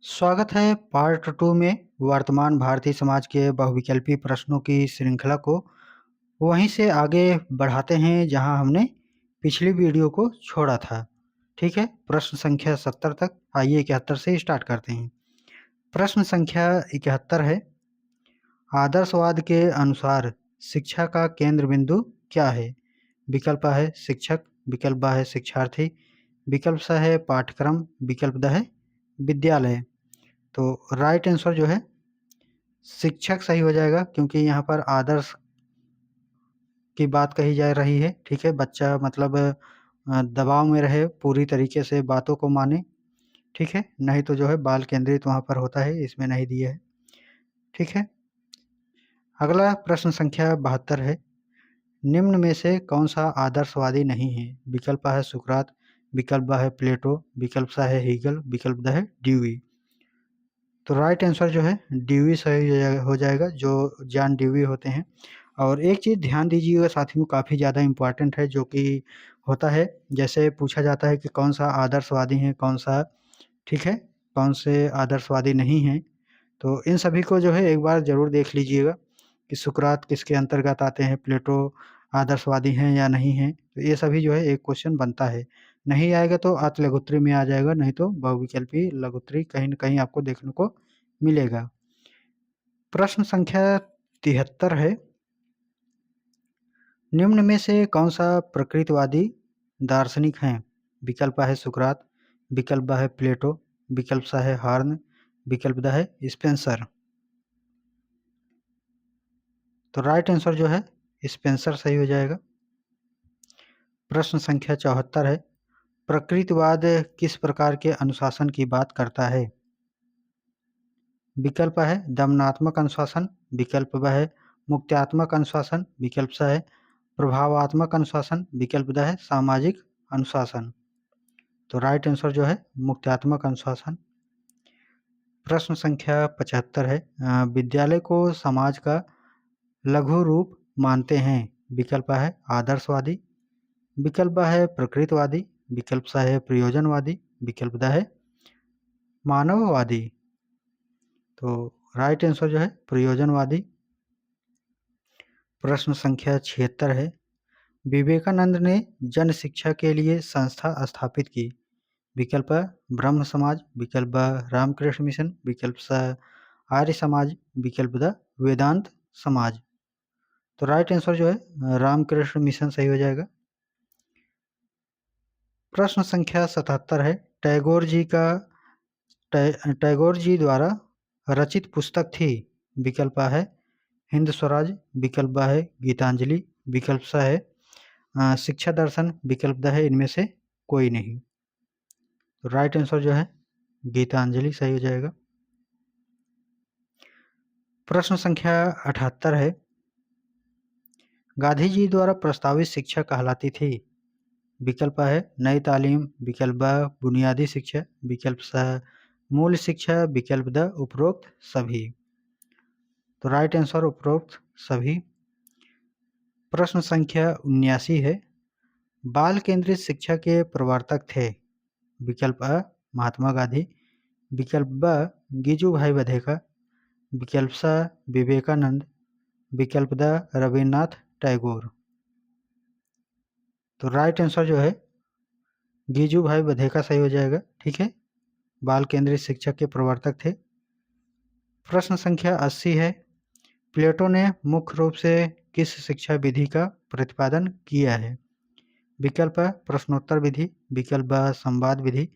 स्वागत है पार्ट 2 में वर्तमान भारतीय समाज के बहुविकल्पी प्रश्नों की श्रृंखला को वहीं से आगे बढ़ाते हैं जहां हमने पिछली वीडियो को छोड़ा था। ठीक है, प्रश्न संख्या 70 तक। आइए 71 से स्टार्ट करते हैं। प्रश्न संख्या 71 है, आदर्शवाद के अनुसार शिक्षा का केंद्र बिंदु क्या है? विकल्प है शिक्षक, विकल्प ब है शिक्षार्थी, विकल्प स है पाठ्यक्रम, विकल्प द है विद्यालय। तो राइट आंसर जो है शिक्षक सही हो जाएगा, क्योंकि यहाँ पर आदर्श की बात कही जा रही है। ठीक है, बच्चा मतलब दबाव में रहे, पूरी तरीके से बातों को माने। ठीक है, नहीं तो जो है बाल केंद्रित वहाँ पर होता है, इसमें नहीं दिया है। ठीक है, अगला प्रश्न संख्या 72 है, निम्न में से कौन सा आदर्शवादी नहीं है? विकल्प है सुकरात, विकल्प ब है प्लेटो, विकल्प स है हीगल, विकल्प द है ड्यूई। तो राइट आंसर जो है ड्यूई सही हो जाएगा, जो जॉन ड्यूई होते हैं। और एक चीज़ ध्यान दीजिएगा साथियों, काफ़ी ज़्यादा इम्पोर्टेंट है, जो कि होता है जैसे पूछा जाता है कि कौन सा आदर्शवादी है, कौन सा ठीक है, कौन से आदर्शवादी नहीं हैं। तो इन सभी को जो है एक बार ज़रूर देख लीजिएगा कि सुकरात किसके अंतर्गत आते हैं, प्लेटो आदर्शवादी हैं या नहीं हैं। तो ये सभी जो है एक क्वेश्चन बनता है। नहीं आएगा तो अतलघुत्री में आ जाएगा, नहीं तो बहुविकल्पी लघुत्री कहीं न कहीं आपको देखने को मिलेगा। प्रश्न संख्या 73 है, निम्न में से कौन सा प्रकृतिवादी दार्शनिक हैं? विकल्प है सुकरात, विकल्प ब है प्लेटो, विकल्प स है हार्न, विकल्प द है स्पेंसर। तो राइट आंसर जो है स्पेंसर सही हो जाएगा। प्रश्न संख्या 74 है, प्रकृतिवाद किस प्रकार के अनुशासन की बात करता है? विकल्प है दमनात्मक अनुशासन, विकल्प ब है मुक्त्यात्मक अनुशासन, विकल्प स है प्रभावात्मक अनुशासन, विकल्प द है सामाजिक अनुशासन। तो राइट आंसर जो है मुक्त्यात्मक अनुशासन। प्रश्न संख्या 75 है, विद्यालय को समाज का लघु रूप मानते हैं? विकल्प है आदर्शवादी, विकल्प ब है प्रकृतिवादी, विकल्प स है प्रयोजनवादी, विकल्प द है मानववादी। तो राइट आंसर जो है प्रयोजनवादी। प्रश्न संख्या 76 है, विवेकानंद ने जन शिक्षा के लिए संस्था स्थापित की? विकल्प अ ब्रह्म समाज, विकल्प ब रामकृष्ण मिशन, विकल्प स आर्य समाज, विकल्प द वेदांत समाज। तो राइट आंसर जो है रामकृष्ण मिशन सही हो जाएगा। प्रश्न संख्या 77 है, टैगोर जी द्वारा रचित पुस्तक थी? विकल्प अ है हिंद स्वराज, विकल्प ब है गीतांजलि, विकल्प स है शिक्षा दर्शन, विकल्प द है इनमें से कोई नहीं। तो राइट आंसर जो है गीतांजलि सही हो जाएगा। प्रश्न संख्या 78 है, गांधी जी द्वारा प्रस्तावित शिक्षा कहलाती थी? विकल्प है नई तालीम, विकल्प ब बुनियादी शिक्षा, विकल्प स मूल शिक्षा, विकल्प द उपरोक्त सभी। तो राइट आंसर उपरोक्त सभी। प्रश्न संख्या 79 है, बाल केंद्रित शिक्षा के प्रवर्तक थे? विकल्प अ महात्मा गांधी, विकल्प ब गिजू भाई बधेका, विकल्प स विवेकानंद, विकल्प द रविन्द्रनाथ टैगोर। तो राइट आंसर जो है गिजू भाई बधेका सही हो जाएगा। ठीक है, बाल केंद्रित शिक्षा के प्रवर्तक थे। प्रश्न संख्या 80 है, प्लेटो ने मुख्य रूप से किस शिक्षा विधि का प्रतिपादन किया है? विकल्प अ प्रश्नोत्तर विधि, विकल्प ब संवाद विधि,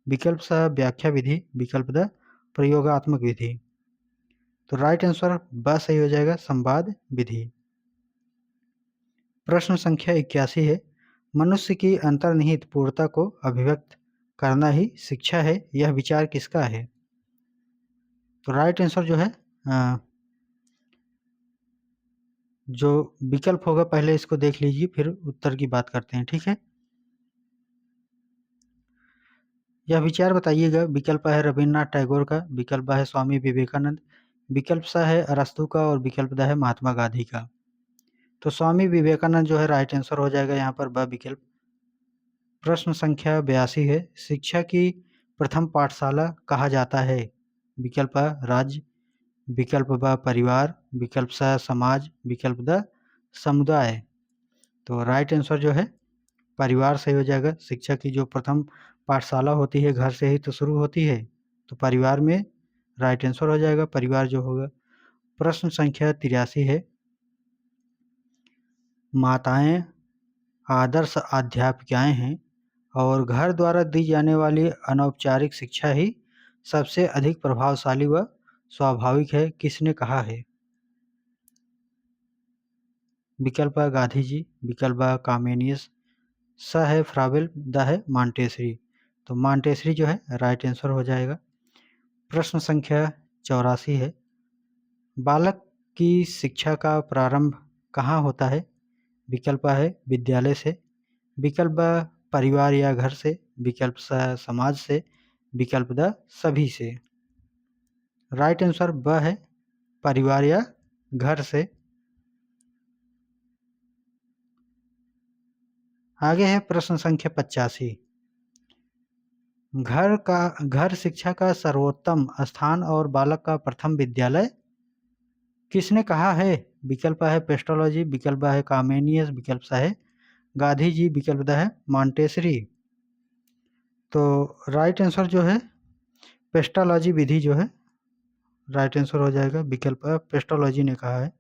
विकल्प स व्याख्या विधि, विकल्प द प्रयोगात्मक विधि। तो राइट आंसर ब सही हो जाएगा, संवाद विधि। प्रश्न संख्या 81 है, मनुष्य की अंतर्निहित पूर्णता को अभिव्यक्त करना ही शिक्षा है, यह विचार किसका है? तो राइट आंसर जो है जो विकल्प होगा पहले इसको देख लीजिए, फिर उत्तर की बात करते हैं। ठीक है, यह विचार बताइएगा। विकल्प है रविन्द्रनाथ टैगोर का, विकल्प ब है स्वामी विवेकानंद, विकल्प स है अरस्तु का और विकल्प द है महात्मा गांधी का। तो स्वामी विवेकानंद जो है राइट आंसर हो जाएगा यहाँ पर ब विकल्प। प्रश्न संख्या 82 है, शिक्षा की प्रथम पाठशाला कहा जाता है? विकल्प अ राज्य, विकल्प ब परिवार, विकल्प स समाज, विकल्प द समुदाय। तो राइट आंसर जो है परिवार सही हो जाएगा। शिक्षा की जो प्रथम पाठशाला होती है घर से ही तो शुरू होती है, तो परिवार में राइट आंसर हो जाएगा, परिवार जो होगा। प्रश्न संख्या 83 है, माताएं आदर्श अध्यापिकाएं हैं और घर द्वारा दी जाने वाली अनौपचारिक शिक्षा ही सबसे अधिक प्रभावशाली व स्वाभाविक है, किसने कहा है? विकल्प अ गांधी जी, विकल्प अ कामेनियस, स है फ्राबेल, द है मांटेसरी। तो मांटेसरी जो है राइट आंसर हो जाएगा। प्रश्न संख्या 84 है, बालक की शिक्षा का प्रारंभ कहाँ होता है? विकल्प अ है विद्यालय से, विकल्प ब परिवार या घर से, विकल्प स समाज से, विकल्प द सभी से। राइट आंसर ब है परिवार या घर से। आगे है प्रश्न संख्या 85, घर शिक्षा का सर्वोत्तम स्थान और बालक का प्रथम विद्यालय किसने कहा है? विकल्प है पेस्टोलॉजी, विकल्प है कामेनियस, विकल्प सा है गांधी जी, विकल्प द है मॉन्टेसरी। तो राइट आंसर जो है पेस्टोलॉजी विधि जो है राइट आंसर हो जाएगा। विकल्प पेस्टोलॉजी ने कहा है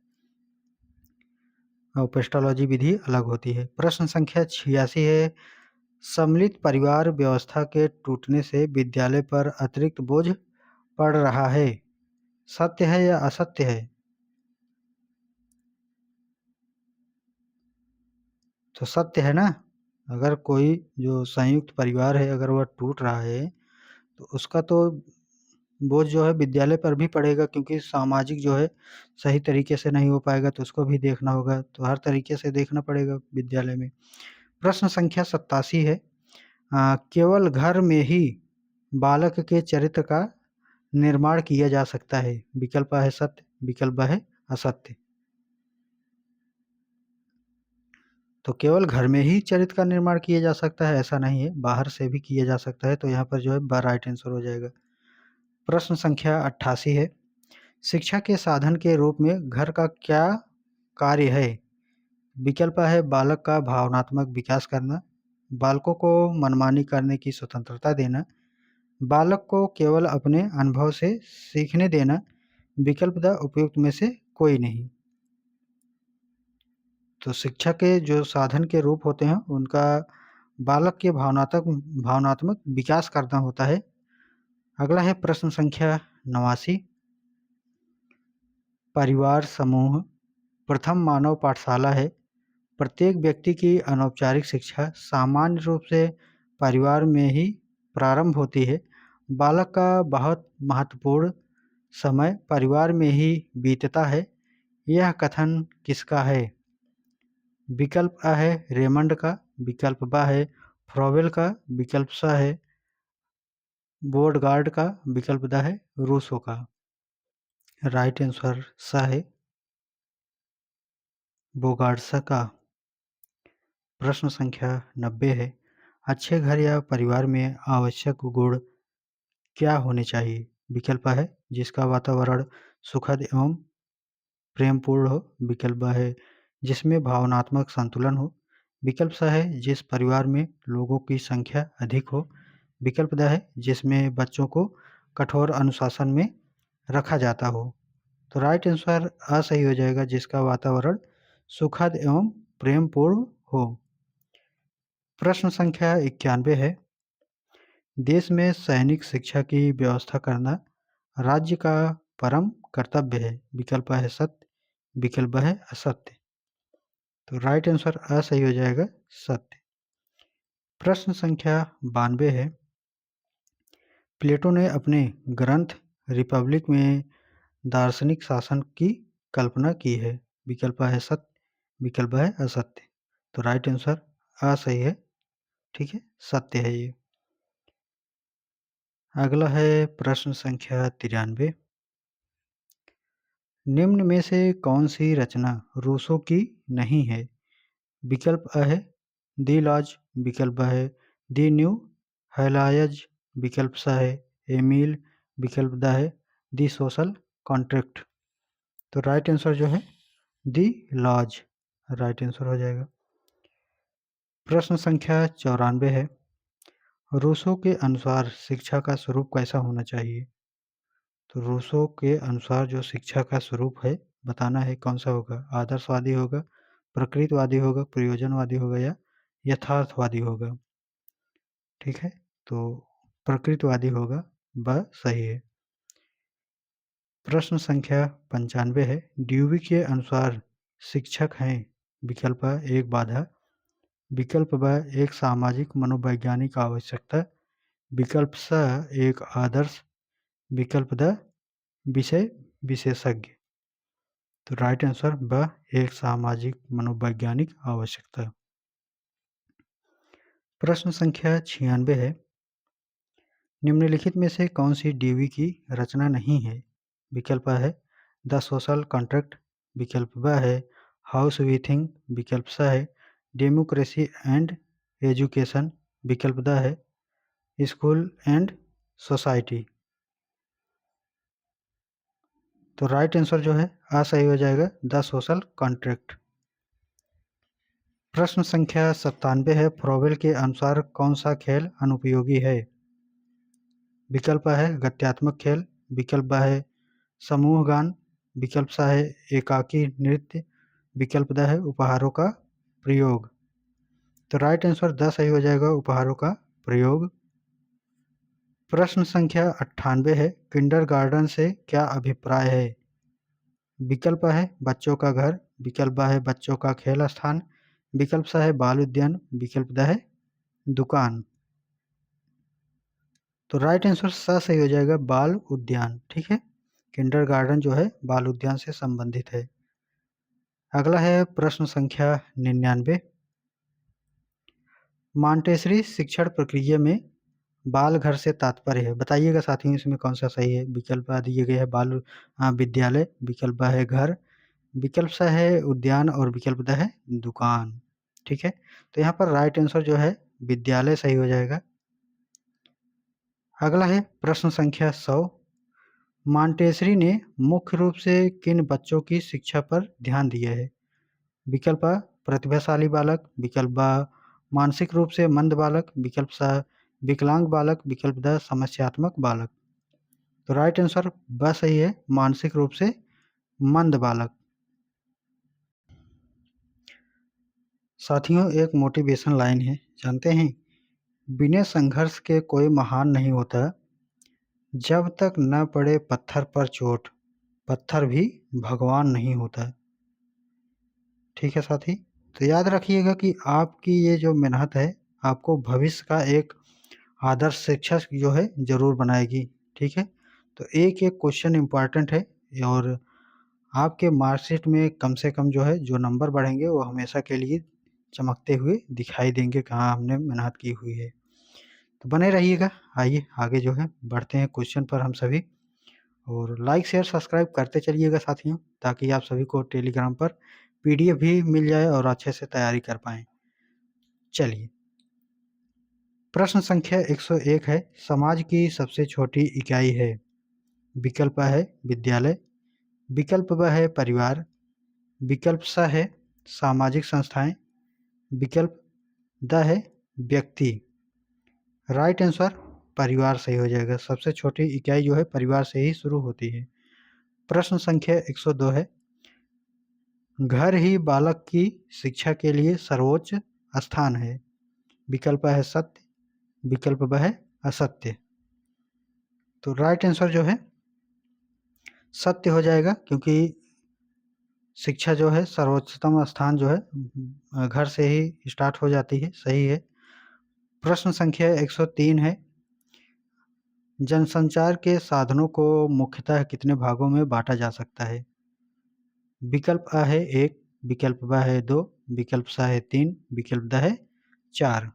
और पेस्टोलॉजी विधि अलग होती है। प्रश्न संख्या 86 है, सम्मिलित परिवार व्यवस्था के टूटने से विद्यालय पर अतिरिक्त बोझ पड़ रहा है, सत्य है या असत्य है? तो सत्य है ना। अगर कोई जो संयुक्त परिवार है अगर वह टूट रहा है तो उसका तो बोझ जो है विद्यालय पर भी पड़ेगा, क्योंकि सामाजिक जो है सही तरीके से नहीं हो पाएगा तो उसको भी देखना होगा, तो हर तरीके से देखना पड़ेगा विद्यालय में। प्रश्न संख्या 87 है, केवल घर में ही बालक के चरित्र का निर्माण किया जा सकता है, विकल्प है सत्य, विकल्प है असत्य। तो केवल घर में ही चरित्र का निर्माण किया जा सकता है ऐसा नहीं है, बाहर से भी किया जा सकता है, तो यहाँ पर जो है ब राइट आंसर हो जाएगा। प्रश्न संख्या 88 है, शिक्षा के साधन के रूप में घर का क्या कार्य है? विकल्प है बालक का भावनात्मक विकास करना, बालकों को मनमानी करने की स्वतंत्रता देना, बालक को केवल अपने अनुभव से सीखने देना, विकल्प द उपयुक्त में से कोई नहीं। तो शिक्षा के जो साधन के रूप होते हैं उनका बालक के भावनात्मक विकास करना होता है। अगला है प्रश्न संख्या 89, परिवार समूह प्रथम मानव पाठशाला है। प्रत्येक व्यक्ति की अनौपचारिक शिक्षा सामान्य रूप से परिवार में ही प्रारंभ होती है। बालक का बहुत महत्वपूर्ण समय परिवार में ही बीतता है। यह कथन किसका है? विकल्प अ है रेमंड का, विकल्प ब है फ्रॉवेल का, विकल्प स है बोर्डगार्ड का, विकल्प द है रूसो का। राइट आंसर स है बोगार्ड्स का। प्रश्न संख्या 90 है, अच्छे घर या परिवार में आवश्यक गुण क्या होने चाहिए? विकल्प है जिसका वातावरण सुखद एवं प्रेमपूर्ण हो, विकल्प ब है जिसमें भावनात्मक संतुलन हो, विकल्प स है जिस परिवार में लोगों की संख्या अधिक हो, विकल्प द है जिसमें बच्चों को कठोर अनुशासन में रखा जाता हो। तो राइट आंसर अ सही हो जाएगा, जिसका वातावरण सुखद एवं प्रेमपूर्ण हो। प्रश्न संख्या 91 है, देश में सैनिक शिक्षा की व्यवस्था करना राज्य का परम कर्तव्य है, विकल्प है सत्य, विकल्प है असत्य। तो राइट आंसर अ सही हो जाएगा, सत्य। प्रश्न संख्या 92 है, प्लेटो ने अपने ग्रंथ रिपब्लिक में दार्शनिक शासन की कल्पना की है, विकल्प है सत्य, विकल्प है असत्य। तो राइट आंसर अ सही है, ठीक है, सत्य है ये। अगला है प्रश्न संख्या 93, निम्न में से कौन सी रचना रूसो की नहीं है? विकल्प अ है दी लॉज, विकल्प ब है दी न्यू हेलायज, विकल्प स है एमिल, विकल्प द है दी सोशल कॉन्ट्रैक्ट। तो राइट आंसर जो है दी लॉज, राइट आंसर हो जाएगा। प्रश्न संख्या 94 है, रूसो के अनुसार शिक्षा का स्वरूप कैसा होना चाहिए? तो रूसो के अनुसार जो शिक्षा का स्वरूप है बताना है कौन सा होगा, आदर्शवादी होगा, प्रकृतिवादी होगा, प्रयोजनवादी होगा या यथार्थवादी होगा। ठीक है, तो प्रकृतिवादी होगा, वह सही है। प्रश्न संख्या 95 है, ड्यूवी के अनुसार शिक्षक हैं विकल्प अ एक बाधा, विकल्प ब एक सामाजिक मनोवैज्ञानिक आवश्यकता, विकल्प स एक आदर्श, विकल्प द विषय विशेषज्ञ। तो राइट आंसर ब एक सामाजिक मनोवैज्ञानिक आवश्यकता। प्रश्न संख्या 96 है, निम्नलिखित में से कौन सी डीवी की रचना नहीं है? विकल्प है द सोशल कॉन्ट्रैक्ट, विकल्प ब है हाउस वी थिंक, विकल्प स है डेमोक्रेसी एंड एजुकेशन, विकल्प द है स्कूल एंड सोसाइटी। तो राइट आंसर जो है आ सही हो जाएगा द सोशल कॉन्ट्रैक्ट। प्रश्न संख्या 97 है, फ्रोबेल के अनुसार कौन सा खेल अनुपयोगी है? विकल्प है गत्यात्मक खेल, विकल्प ब है समूह गान, विकल्प सा है एकाकी नृत्य, विकल्प द है उपहारों का प्रयोग। तो राइट आंसर द सही हो जाएगा उपहारों का प्रयोग। प्रश्न संख्या 98 है, किंडरगार्टन से क्या अभिप्राय है? विकल्प है बच्चों का घर, विकल्प ब है बच्चों का खेल स्थान, विकल्प सा है बाल उद्यान, विकल्प द है दुकान। तो राइट आंसर सा सही हो जाएगा बाल उद्यान। ठीक है, किंडरगार्टन जो है बाल उद्यान से संबंधित है। अगला है प्रश्न संख्या 99, मॉन्टेसरी शिक्षण प्रक्रिया में बाल घर से तात्पर्य है, बताइएगा साथियों इसमें कौन सा सही है? विकल्प आ दिए गए हैं बाल विद्यालय, विकल्प ब है घर, विकल्प सा है उद्यान और विकल्प द है दुकान। ठीक है, तो यहाँ पर राइट आंसर जो है विद्यालय सही हो जाएगा। अगला है प्रश्न संख्या 100, मॉन्टेसरी ने मुख्य रूप से किन बच्चों की शिक्षा पर ध्यान दिया है? विकल्प अ प्रतिभाशाली बालक, विकल्प ब मानसिक रूप से मंद बालक, विकल्प स विकलांग बालक, विकल्प द समस्यात्मक बालक। तो राइट आंसर ब सही है मानसिक रूप से मंद बालक। साथियों एक मोटिवेशन लाइन है, जानते हैं? बिना संघर्ष के कोई महान नहीं होता, जब तक न पड़े पत्थर पर चोट, पत्थर भी भगवान नहीं होता। ठीक है साथी, तो याद रखिएगा कि आपकी ये जो मेहनत है आपको भविष्य का एक आदर्श शिक्षक जो है ज़रूर बनाएगी। ठीक है, तो एक एक क्वेश्चन इम्पॉर्टेंट है और आपके मार्कशीट में कम से कम जो है जो नंबर बढ़ेंगे वो हमेशा के लिए चमकते हुए दिखाई देंगे कहाँ हमने मेहनत की हुई है। तो बने रहिएगा। आइए आगे जो है बढ़ते हैं क्वेश्चन पर हम सभी, और लाइक शेयर सब्सक्राइब करते चलिएगा साथियों, ताकि आप सभी को टेलीग्राम पर पीडीएफ भी मिल जाए और अच्छे से तैयारी कर पाएँ। चलिए, प्रश्न संख्या 101 है, समाज की सबसे छोटी इकाई है? विकल्प है विद्यालय, विकल्प ब है परिवार, विकल्प स है सामाजिक संस्थाएं, विकल्प द है व्यक्ति। राइट आंसर परिवार सही हो जाएगा, सबसे छोटी इकाई जो है परिवार से ही शुरू होती है। प्रश्न संख्या 102 है, घर ही बालक की शिक्षा के लिए सर्वोच्च स्थान है? विकल्प है सत्य, विकल्प ब है असत्य। तो राइट आंसर जो है सत्य हो जाएगा, क्योंकि शिक्षा जो है सर्वोच्चतम स्थान जो है घर से ही स्टार्ट हो जाती है। सही है। प्रश्न संख्या 103 है, जनसंचार के साधनों को मुख्यतः कितने भागों में बांटा जा सकता है? विकल्प अ है 1, विकल्प ब है 2, विकल्प स है 3, विकल्प द है 4।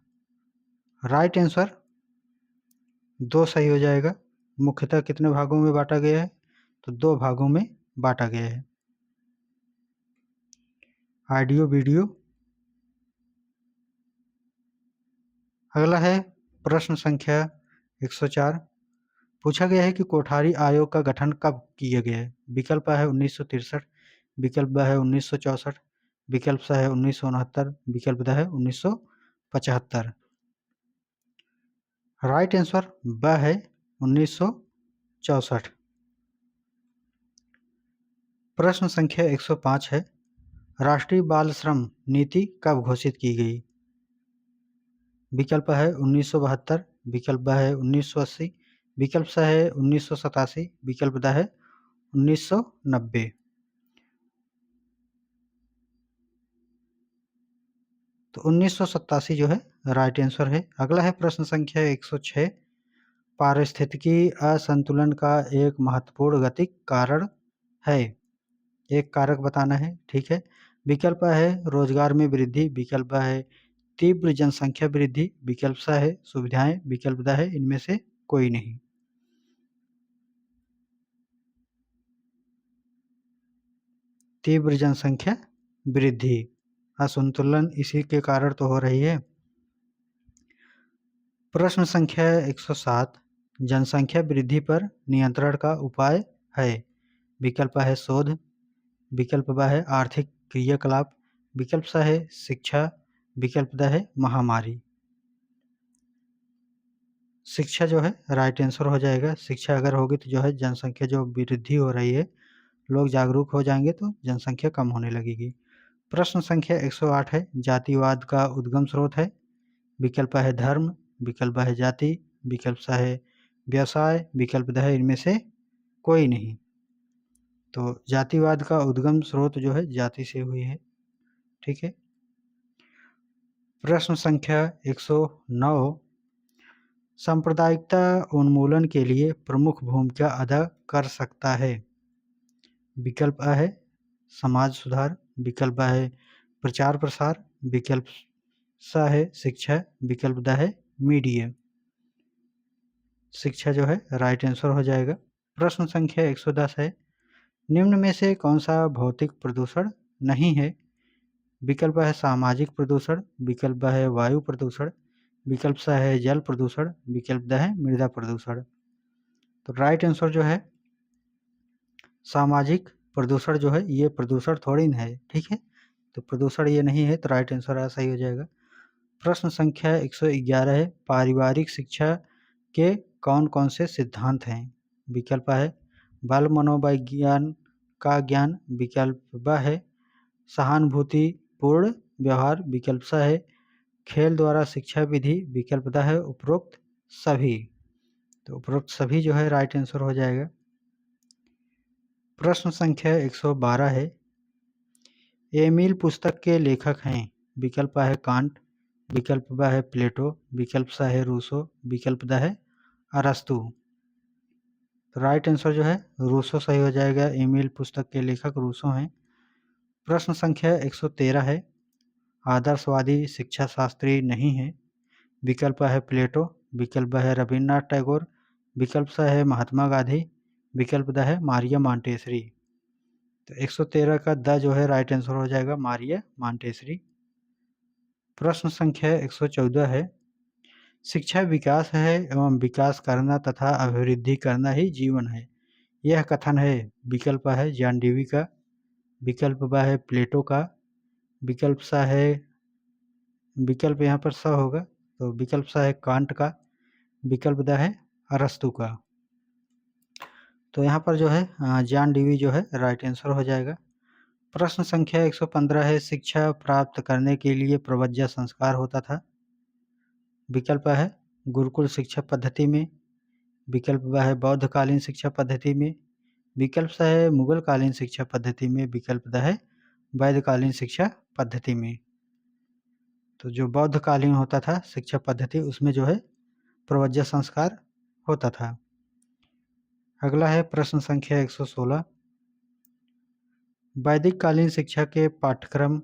राइट आंसर 2 सही हो जाएगा। मुख्यतः कितने भागों में बांटा गया है? तो 2 भागों में बांटा गया है। Audio video. अगला है प्रश्न संख्या 104, पूछा गया है कि कोठारी आयोग का गठन कब किया गया है। विकल्प A है 1963, विकल्प B है 1964, विकल्प C है 1969, विकल्प D है 1975। राइट आंसर B है 1964। प्रश्न संख्या 105 है, राष्ट्रीय बाल श्रम नीति कब घोषित की गई। विकल्प है 1972, विकल्प B है 1980, विकल्प C है 1987, विकल्प D है 1990। तो 1987 जो है राइट आंसर है। अगला है प्रश्न संख्या 106, पारिस्थितिकी असंतुलन का एक महत्वपूर्ण गतिक कारण है। एक कारक बताना है, ठीक है। विकल्प है रोजगार में वृद्धि, विकल्प है तीव्र जनसंख्या वृद्धि, विकल्प सा है सुविधाएं, विकल्प द है इनमें से कोई नहीं। तीव्र जनसंख्या वृद्धि, असंतुलन इसी के कारण तो हो रही है। प्रश्न संख्या 107, जनसंख्या वृद्धि पर नियंत्रण का उपाय है। विकल्प है शोध, विकल्प ब है आर्थिक क्रियाकलाप, विकल्प स है शिक्षा, विकल्प द है महामारी। शिक्षा जो है राइट आंसर हो जाएगा। शिक्षा अगर होगी तो जो है जनसंख्या जो वृद्धि हो रही है, लोग जागरूक हो जाएंगे तो जनसंख्या कम होने लगेगी। प्रश्न संख्या 108 है, जातिवाद का उद्गम स्रोत है। विकल्प है धर्म, विकल्प है जाति, विकल्प सा है व्यवसाय, विकल्प द है इनमें से कोई नहीं। तो जातिवाद का उद्गम स्रोत जो है जाति से हुई है, ठीक है। प्रश्न संख्या 109, सांप्रदायिकता उन्मूलन के लिए प्रमुख भूमिका अदा कर सकता है। विकल्प अ है समाज सुधार, विकल्प ब है प्रचार प्रसार, विकल्प स है शिक्षा, विकल्प द है मीडिया। शिक्षा जो है राइट आंसर हो जाएगा। प्रश्न संख्या 110 है, निम्न में से कौन सा भौतिक प्रदूषण नहीं है। विकल्प है सामाजिक प्रदूषण, विकल्प ब है वायु प्रदूषण, विकल्प स है जल प्रदूषण, विकल्प द है मृदा प्रदूषण। तो राइट आंसर जो है सामाजिक प्रदूषण जो है ये प्रदूषण थोड़ी ना है, ठीक है। तो प्रदूषण ये नहीं है, तो राइट आंसर सही हो जाएगा। प्रश्न संख्या 111 है, पारिवारिक शिक्षा के कौन कौन से सिद्धांत हैं। विकल्प है बाल मनोविज्ञान का ज्ञान, विकल्प ब है सहानुभूतिपूर्ण व्यवहार, विकल्प स है खेल द्वारा शिक्षा विधि, विकल्प द है उपरोक्त सभी। तो उपरोक्त सभी जो है राइट आंसर हो जाएगा। प्रश्न संख्या 112 है, एमिल पुस्तक के लेखक हैं। विकल्प है कांट, विकल्प ब है प्लेटो, विकल्प स है रूसो, विकल्प द है अरस्तु। तो राइट आंसर जो है रूसो सही हो जाएगा। एमिल पुस्तक के लेखक रूसो हैं। प्रश्न संख्या 113 है, आदर्शवादी शिक्षा शास्त्री नहीं है। विकल्प है प्लेटो, विकल्प है रविन्द्रनाथ टैगोर, विकल्प स है महात्मा गांधी, विकल्प द है मारिया मांटेसरी। तो 113 का द जो है राइट आंसर हो जाएगा मारिया मांटेसरी। प्रश्न संख्या 114 है, शिक्षा विकास है एवं विकास करना तथा अभिवृद्धि करना ही जीवन है, यह कथन है। विकल्प है जॉन डीवी का, विकल्प ब है प्लेटो का, विकल्प सा है विकल्प यहाँ पर स होगा, तो विकल्प सा है कांट का, विकल्प द है अरस्तु का। तो यहाँ पर जो है जॉन डीवी जो है राइट आंसर हो जाएगा। प्रश्न संख्या 115 है, शिक्षा प्राप्त करने के लिए प्रवर्ज्य संस्कार होता था। विकल्प है गुरुकुल शिक्षा पद्धति में, विकल्प ब है बौद्धकालीन शिक्षा पद्धति में, विकल्प स है मुगलकालीन शिक्षा पद्धति में, विकल्प द है वैदिकालीन शिक्षा पद्धति में। तो जो बौद्धकालीन होता था शिक्षा पद्धति उसमें जो है प्रवर्ज्य संस्कार होता था। अगला है प्रश्न संख्या 116, वैदिक कालीन शिक्षा के पाठ्यक्रम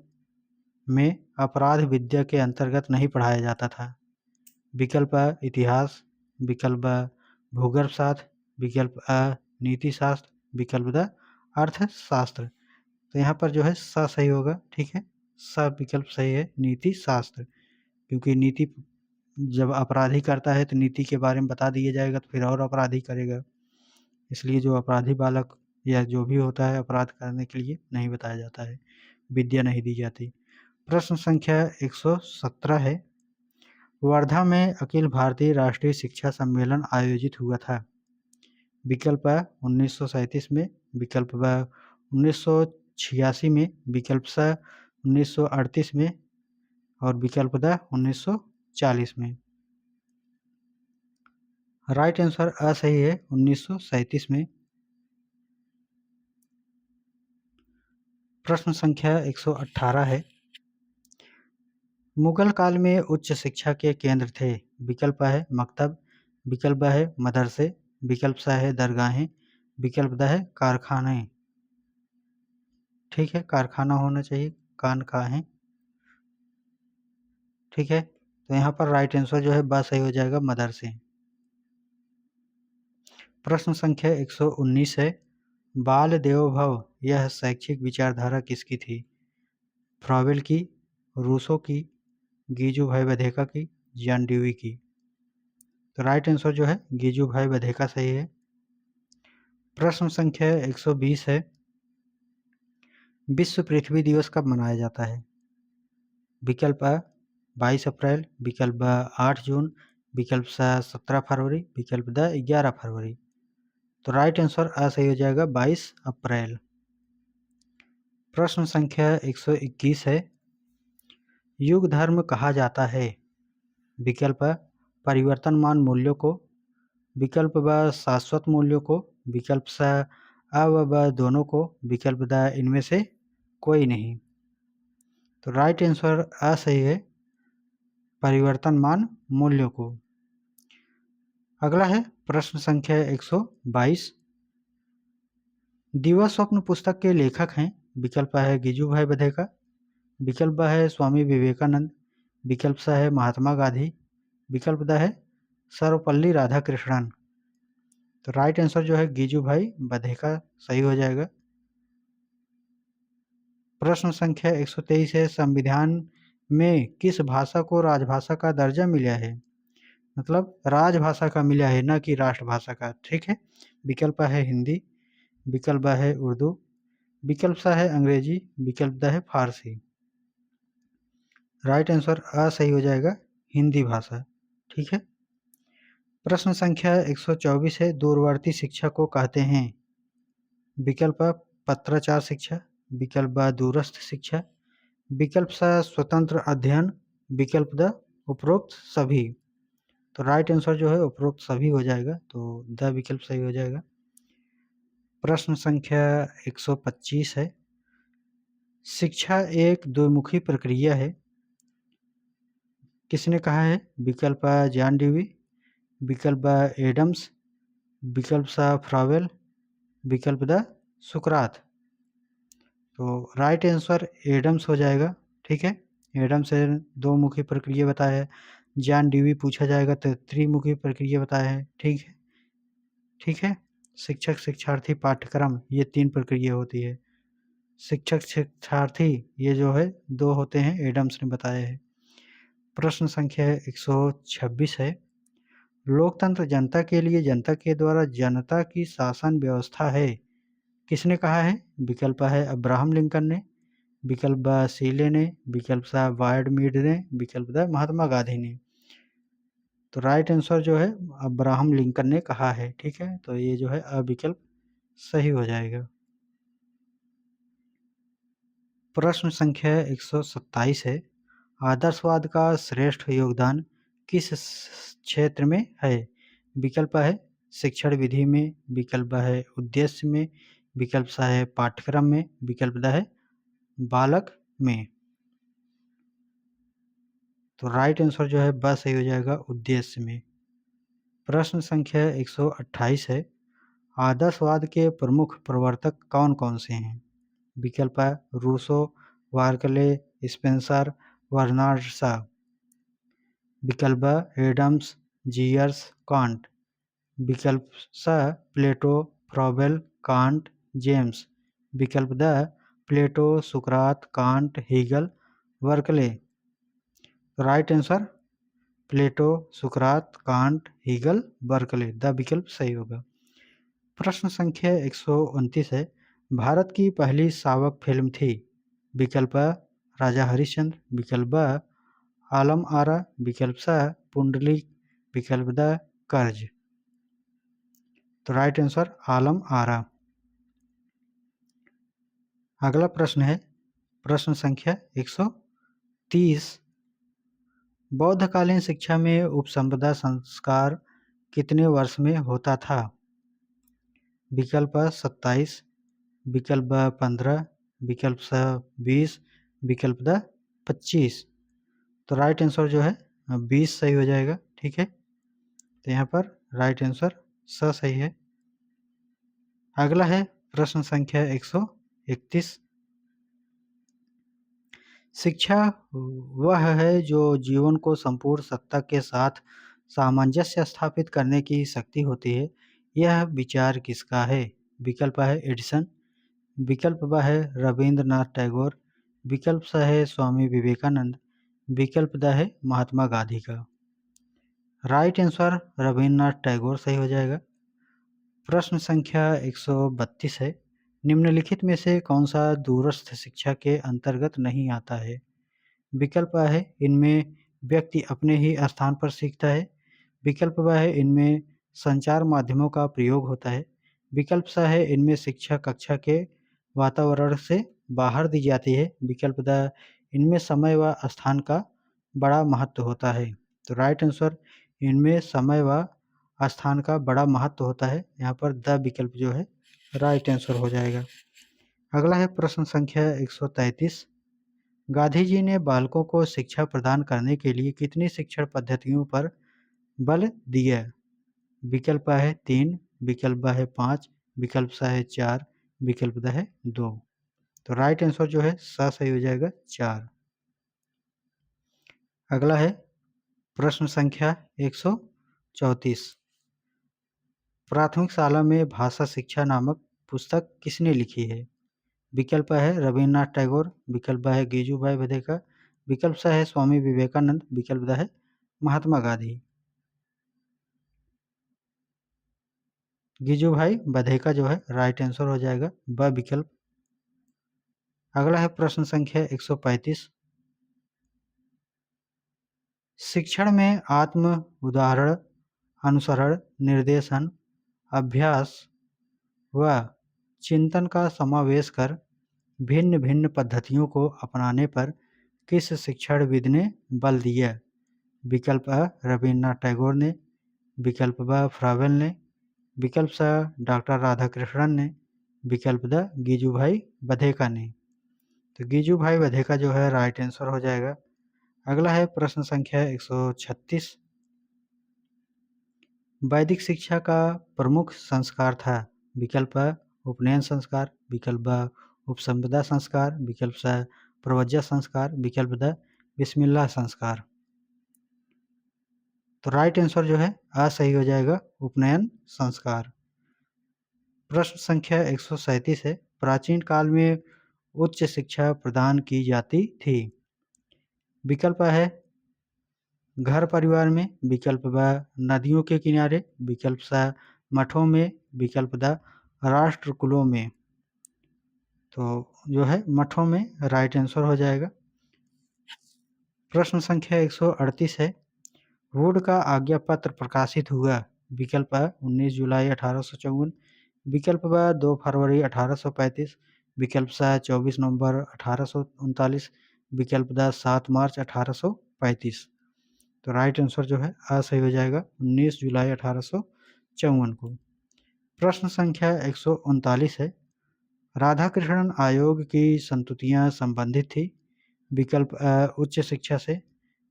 में अपराध विद्या के अंतर्गत नहीं पढ़ाया जाता था। विकल्प अ इतिहास, विकल्प ब भूगर्भशास्त्र, विकल्प अ नीति शास्त्र, विकल्प द अर्थशास्त्र। तो यहाँ पर जो है स सही होगा, ठीक है। स विकल्प सही है नीति शास्त्र, क्योंकि नीति जब अपराधी करता है तो नीति के बारे में बता दिया जाएगा तो फिर और अपराधी करेगा। इसलिए जो अपराधी बालक या जो भी होता है अपराध करने के लिए नहीं बताया जाता है, विद्या नहीं दी जाती। प्रश्न संख्या 117 है, वर्धा में अखिल भारतीय राष्ट्रीय शिक्षा सम्मेलन आयोजित हुआ था। विकल्प अ 1937 में, विकल्प ब 1986 में, विकल्प स 1938 में और विकल्प द 1940 में। राइट आंसर अ सही है, 1937 में। प्रश्न संख्या 118 है, मुगल काल में उच्च शिक्षा के केंद्र थे। विकल्प है मकतब, विकल्प है मदरसे, विकल्प स है दरगाहें, विकल्प द है कारखाने। ठीक है, कारखाना होना चाहिए, कान का है। ठीक है, तो यहाँ पर राइट आंसर जो है ब सही हो जाएगा, मदरसे। प्रश्न संख्या 119 है, बाल देवो भव यह शैक्षिक विचारधारा किसकी थी? फ्रॉवेल की, रूसो की, गीजू भाई बधेका की, जॉन ड्यूई की। तो राइट आंसर जो है गीजू भाई बधेका सही है। प्रश्न संख्या 120 है, विश्व पृथ्वी दिवस कब मनाया जाता है? विकल्प अ 22 अप्रैल, विकल्प ब 8 जून, विकल्प स 17 फरवरी, विकल्प द 11 फरवरी। तो राइट आंसर अ सही हो जाएगा, 22 अप्रैल। प्रश्न संख्या 121 है, युग धर्म कहा जाता है। विकल्प अ परिवर्तनमान मूल्यों को, विकल्प ब शाश्वत मूल्यों को, विकल्प स अ व ब दोनों को, विकल्प द इनमें से कोई नहीं। तो राइट आंसर अ सही है, परिवर्तनमान मूल्यों को। अगला है प्रश्न संख्या 122, दिवा स्वप्न पुस्तक के लेखक हैं। विकल्प है गिजू भाई बधेका, विकल्प है स्वामी विवेकानंद, विकल्प स है महात्मा गांधी, विकल्प द है सर्वपल्ली राधाकृष्णन। तो राइट आंसर जो है गिजू भाई बधेका सही हो जाएगा। प्रश्न संख्या 123 है, संविधान में किस भाषा को राजभाषा का दर्जा मिला है? मतलब राजभाषा का मिला है, ना कि राष्ट्रभाषा का। ठीक है, विकल्प है हिंदी, विकल्प है उर्दू, विकल्प सा है अंग्रेजी, विकल्प द है फारसी। राइट आंसर अ सही हो जाएगा, हिंदी भाषा। ठीक है, प्रश्न संख्या 124 है, दूरवर्ती शिक्षा को कहते हैं। विकल्प अ पत्राचार शिक्षा, विकल्प ब दूरस्थ शिक्षा, विकल्प स स्वतंत्र अध्ययन, विकल्प द उपरोक्त सभी। तो राइट आंसर जो है उपरोक्त सभी हो जाएगा, तो द विकल्प सही हो जाएगा। प्रश्न संख्या 125 है, शिक्षा एक द्विमुखी प्रक्रिया है। किसने कहा है? विकल्प अ जॉन ड्यूई, विकल्प ब एडम्स, विकल्प स फ्रॉवेल, विकल्प द सुकरात। तो राइट आंसर एडम्स हो जाएगा। ठीक है, एडम्स से दो मुखी प्रक्रिया बताया है, जॉन ड्यूई पूछा जाएगा तो त्रिमुखी प्रक्रिया बताया है। ठीक है, ठीक है, शिक्षक शिक्षार्थी पाठ्यक्रम ये 3 प्रक्रिया होती है। शिक्षक शिक्षार्थी ये जो है 2 होते हैं, एडम्स ने बताया है। प्रश्न संख्या 126 है, लोकतंत्र जनता के लिए जनता के द्वारा जनता की शासन व्यवस्था है। किसने कहा है? विकल्प है अब्राहम लिंकन ने, विकल्प ब सीले ने, विकल्प सा वायड मीड ने, विकल्प द महात्मा गांधी ने। तो राइट आंसर जो है अब्राहम लिंकन ने कहा है। ठीक है, तो ये जो है अविकल्प सही हो जाएगा। प्रश्न संख्या 127 है, आदर्शवाद का श्रेष्ठ योगदान किस क्षेत्र में है? विकल्प है शिक्षण विधि में, विकल्प है उद्देश्य में, विकल्प सा है पाठ्यक्रम में, विकल्प द है बालक में। तो राइट आंसर जो है ब सही हो जाएगा, उद्देश्य में। प्रश्न संख्या 128 है, आदर्शवाद के प्रमुख प्रवर्तक कौन कौन से हैं? विकल्प है Rousseau, Berkeley, Spencer, Bernard Shaw. विकल्प एडम्स, जीयर्स, कांट। विकल्प स प्लेटो, फ्रॉबेल, कांट, जेम्स। विकल्प द प्लेटो, सुकरात, Kant, Hegel, Berkeley. Right answer Plato, सुकरात, कांट, हीगल, बर्कले। द विकल्प सही होगा। प्रश्न संख्या 129 है। भारत की पहली सावक फिल्म थी। विकल्प अ राजा हरिश्चंद्र, विकल्प ब आलम आरा, विकल्प स पुंडलिक, विकल्प द कर्ज। तो राइट आंसर आलम आरा। अगला प्रश्न है प्रश्न संख्या 130। बौद्धकालीन शिक्षा में उपसंपदा संस्कार कितने वर्ष में होता था? विकल्प अ 27, विकल्प ब 15, विकल्प स 20, विकल्प द 25। तो राइट आंसर जो है 20 सही हो जाएगा। ठीक है, तो यहाँ पर राइट आंसर स सही है। अगला है प्रश्न संख्या 131। शिक्षा वह है जो जीवन को संपूर्ण सत्ता के साथ सामंजस्य स्थापित करने की शक्ति होती है। यह विचार किसका है? विकल्प है एडिसन, विकल्प ब है रविंद्रनाथ टैगोर, विकल्प स है स्वामी विवेकानंद, विकल्प द है महात्मा गांधी का। राइट आंसर रविंद्रनाथ टैगोर सही हो जाएगा। प्रश्न संख्या 132 है। निम्नलिखित में से कौन सा दूरस्थ शिक्षा के अंतर्गत नहीं आता है? विकल्प A है इनमें व्यक्ति अपने ही स्थान पर सीखता है, विकल्प ब है इनमें संचार माध्यमों का प्रयोग होता है, विकल्प स है इनमें शिक्षा कक्षा के वातावरण से बाहर दी जाती है, विकल्प द इनमें समय व स्थान का बड़ा महत्व होता है। तो राइट आंसर इनमें समय व स्थान का बड़ा महत्व होता है। यहाँ पर द विकल्प जो है राइट आंसर हो जाएगा। अगला है प्रश्न संख्या 133। गांधी जी ने बालकों को शिक्षा प्रदान करने के लिए कितनी शिक्षण पद्धतियों पर बल दिया? विकल्प A है 3, विकल्प ब है 5, विकल्प स है 4, विकल्प द है 2। तो राइट आंसर जो है स सही हो जाएगा 4। अगला है प्रश्न संख्या 134। प्राथमिक शाला में भाषा शिक्षा नामक पुस्तक किसने लिखी है? विकल्प है रविन्द्रनाथ टैगोर, विकल्प है गिजुभाई बधेका, विकल्प स है स्वामी विवेकानंद, विकल्प द है महात्मा गांधी। गिजुभाई बधेका जो है राइट आंसर हो जाएगा ब विकल्प। अगला है प्रश्न संख्या 135। शिक्षण में आत्म उदाहरण, अनुसरण, निर्देशन, अभ्यास व चिंतन का समावेश कर भिन्न भिन्न पद्धतियों को अपनाने पर किस शिक्षणविद ने बल दिया? विकल्प अ रविन्द्रनाथ टैगोर ने, विकल्प ब फ्रावेल ने, विकल्प स डॉक्टर राधाकृष्णन ने, विकल्प द गिजुभाई बधेका ने। तो गिजुभाई बधेका जो है राइट आंसर हो जाएगा। अगला है प्रश्न संख्या 136। वैदिक शिक्षा का प्रमुख संस्कार था। विकल्प अ उपनयन संस्कार, विकल्प ब उपसंपदा संस्कार, विकल्प स प्रवज्या संस्कार, विकल्प द बिस्मिल्लाह संस्कार। तो राइट आंसर जो है अ सही हो जाएगा उपनयन संस्कार। प्रश्न संख्या 137 है। प्राचीन काल में उच्च शिक्षा प्रदान की जाती थी। विकल्प है घर परिवार में, विकल्प ब नदियों के किनारे, विकल्प स मठों में, विकल्प द राष्ट्र कुलों में। तो जो है मठों में राइट आंसर हो जाएगा। प्रश्न संख्या 138 है। वुड का आज्ञा पत्र प्रकाशित हुआ। विकल्प अ 19 जुलाई 1854, विकल्प ब 2 फरवरी 1835, विकल्प स 24 नवंबर 1839, विकल्प द 7 मार्च 1835। तो राइट आंसर जो है अ सही हो जाएगा 19 जुलाई 1854 को। प्रश्न संख्या 139 है। राधाकृष्णन आयोग की संस्तुतियां संबंधित थी। विकल्प अ उच्च शिक्षा से,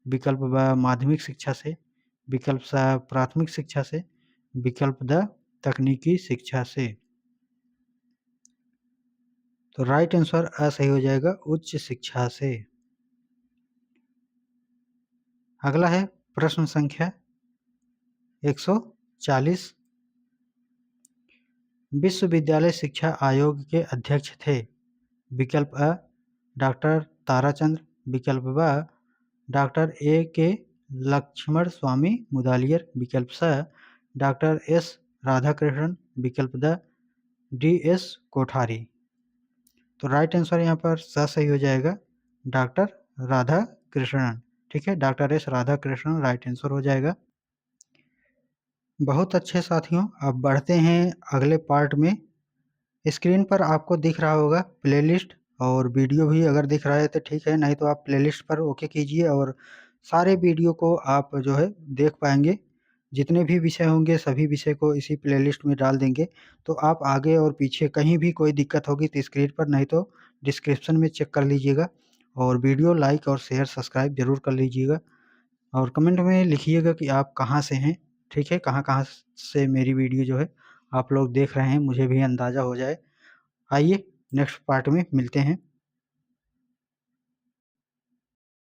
विकल्प ब माध्यमिक शिक्षा से, विकल्प स प्राथमिक शिक्षा से, विकल्प द तकनीकी शिक्षा से। तो राइट आंसर अ सही हो जाएगा उच्च शिक्षा से। अगला है प्रश्न संख्या 140। विश्वविद्यालय शिक्षा आयोग के अध्यक्ष थे। विकल्प अ डॉक्टर ताराचंद्र, विकल्प ब डॉक्टर A के लक्ष्मण स्वामी मुदालियर विकल्प स, डॉक्टर एस राधाकृष्णन विकल्प द, डी एस कोठारी। तो राइट आंसर यहाँ पर सही हो जाएगा डॉक्टर राधा कृष्णन। ठीक है, doctor S Radha Krishnan right answer हो जाएगा। बहुत अच्छे साथियों, अब बढ़ते हैं अगले पार्ट में। स्क्रीन पर आपको दिख रहा होगा प्लेलिस्ट, और वीडियो भी अगर दिख रहा है तो ठीक है, नहीं तो आप प्लेलिस्ट पर ओके कीजिए और सारे वीडियो को आप जो है देख पाएंगे। जितने भी विषय होंगे सभी विषय को इसी प्लेलिस्ट में डाल देंगे, तो आप आगे और पीछे कहीं भी कोई दिक्कत होगी तो स्क्रीन पर, नहीं तो डिस्क्रिप्शन में चेक कर लीजिएगा। और वीडियो लाइक और शेयर सब्सक्राइब जरूर कर लीजिएगा, और कमेंट में लिखिएगा कि आप कहाँ से हैं। ठीक है, कहाँ से मेरी वीडियो जो है आप लोग देख रहे हैं, मुझे भी अंदाज़ा हो जाए। आइए नेक्स्ट पार्ट में मिलते हैं।